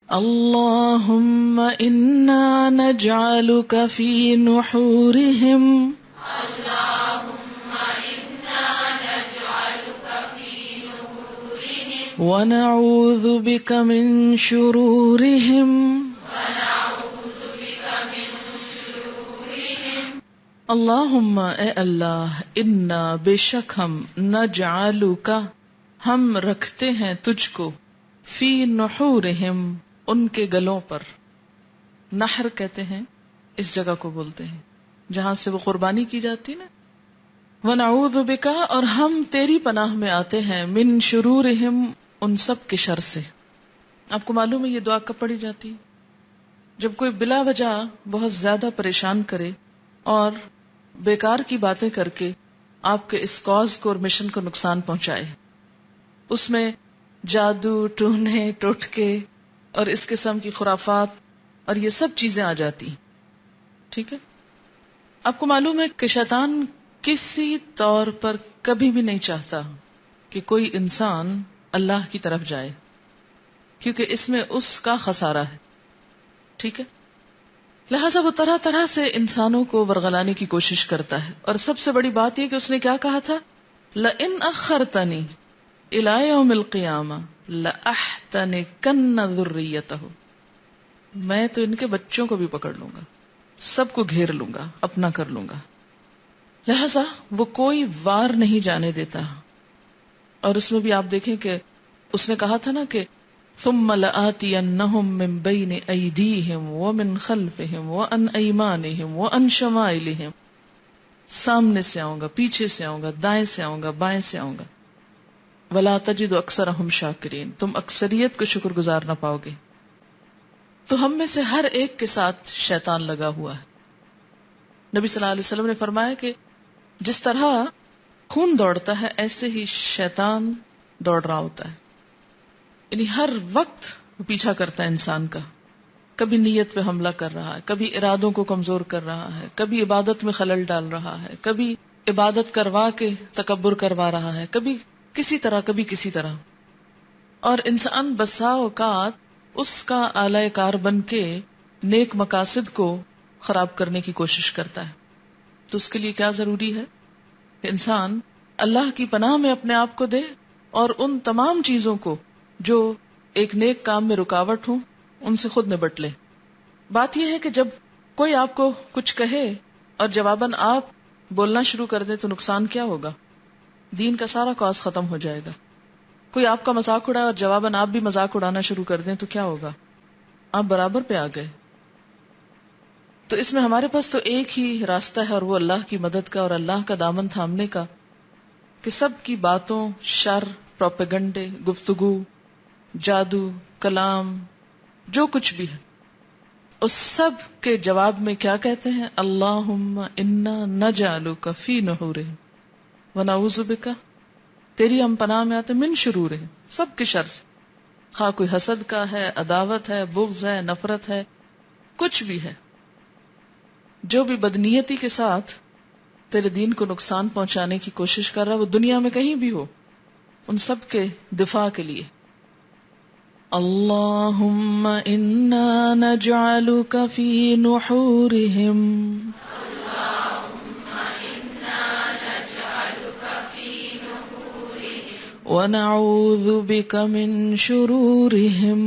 اللہم انا نجعلک فی نحورہم ونعوذ بک من شرورہم اللہم اے اللہ انا بے شک ہم نجعلک ہم رکھتے ہیں تجھ کو فی نحورہم ان کے گلوں پر. نحر کہتے ہیں اس جگہ کو بولتے ہیں جہاں سے وہ قربانی کی جاتی نا. ونعوذ بک اور ہم تیری پناہ میں آتے ہیں من شرورہم ان سب کے شر سے. آپ کو معلوم ہے یہ دعا کب پڑھی جاتی؟ جب کوئی بلا وجہ بہت زیادہ پریشان کرے اور بیکار کی باتیں کر کے آپ کے اس کاز کو اور مشن کو نقصان پہنچائے. اس میں جادو، ٹونے، ٹوٹکے اور اس قسم کی خرافات اور یہ سب چیزیں آ جاتی. ٹھیک ہے، آپ کو معلوم ہے کہ شیطان کسی طور پر کبھی بھی نہیں چاہتا کہ کوئی انسان اللہ کی طرف جائے، کیونکہ اس میں اس کا خسارہ ہے. ٹھیک ہے، لہذا وہ طرح طرح سے انسانوں کو ورغلانے کی کوشش کرتا ہے. اور سب سے بڑی بات یہ کہ اس نے کیا کہا تھا، لئن اخرتنی الی یوم القیامہ لأحتنکن ذریتہ، میں تو ان کے بچوں کو بھی پکڑ لوں گا، سب کو گھیر لوں گا، اپنا کر لوں گا. لہذا وہ کوئی وار نہیں جانے دیتا. اور اس میں بھی آپ دیکھیں کہ اس نے کہا تھا نا کہ ثم لآتینہم من بین ایدیہم ومن خلفہم وعن ایمانہم وعن شمائلہم، سامنے سے آؤں گا، پیچھے سے آؤں گا، دائیں سے آؤں گا، بائیں سے آؤں گا. ولا تجد اکثرہم شاکرین، تم اکثریت کو شکر گزار نہ پاؤ گے. تو ہم میں سے ہر ایک کے ساتھ شیطان لگا ہوا ہے. نبی صلی اللہ علیہ وسلم نے فرمایا کہ جس طرح خون دوڑتا ہے ایسے ہی شیطان دوڑ رہا ہوتا ہے. یعنی ہر وقت وہ پیچھا کرتا ہے انسان کا، کبھی نیت پہ حملہ کر رہا ہے، کبھی ارادوں کو کمزور کر رہا ہے، کبھی عبادت میں خلل ڈال رہا ہے، کبھی عبادت کروا کے تکبر کروا رہا ہے، کبھی کسی طرح کبھی کسی طرح. اور انسان بسا اوقات اس کا آلہ کار بن کے نیک مقاصد کو خراب کرنے کی کوشش کرتا ہے. تو اس کے لیے کیا ضروری ہے کہ انسان اللہ کی پناہ میں اپنے آپ کو دے اور ان تمام چیزوں کو جو ایک نیک کام میں رکاوٹ ہوں ان سے خود نبٹ لے. بات یہ ہے کہ جب کوئی آپ کو کچھ کہے اور جواباً آپ بولنا شروع کر دیں تو نقصان کیا ہوگا؟ دین کا سارا کاز ختم ہو جائے گا. کوئی آپ کا مذاق اڑائے اور جواباً آپ بھی مذاق اڑانا شروع کر دیں تو کیا ہوگا؟ آپ برابر پہ آ گئے. تو اس میں ہمارے پاس تو ایک ہی راستہ ہے اور وہ اللہ کی مدد کا اور اللہ کا دامن تھامنے کا، کہ سب کی باتوں، شر، پروپیگنڈے، گفتگو، جادو، کلام، جو کچھ بھی ہے، اس سب کے جواب میں کیا کہتے ہیں؟ اللہم انا نجعلک فی نحورہم ونعوذ بک، تیری ہم پناہ میں آتے من شرورہم، سب کے شر سے، خواہ کوئی حسد کا ہے، عداوت ہے، بغض ہے، نفرت ہے، کچھ بھی ہے، جو بھی بدنیتی کے ساتھ تیرے دین کو نقصان پہنچانے کی کوشش کر رہا ہے، وہ دنیا میں کہیں بھی ہو، ان سب کے دفاع کے لیے اللہم انا نجعلک فی نحورہم ونعوذ بک من شرورہم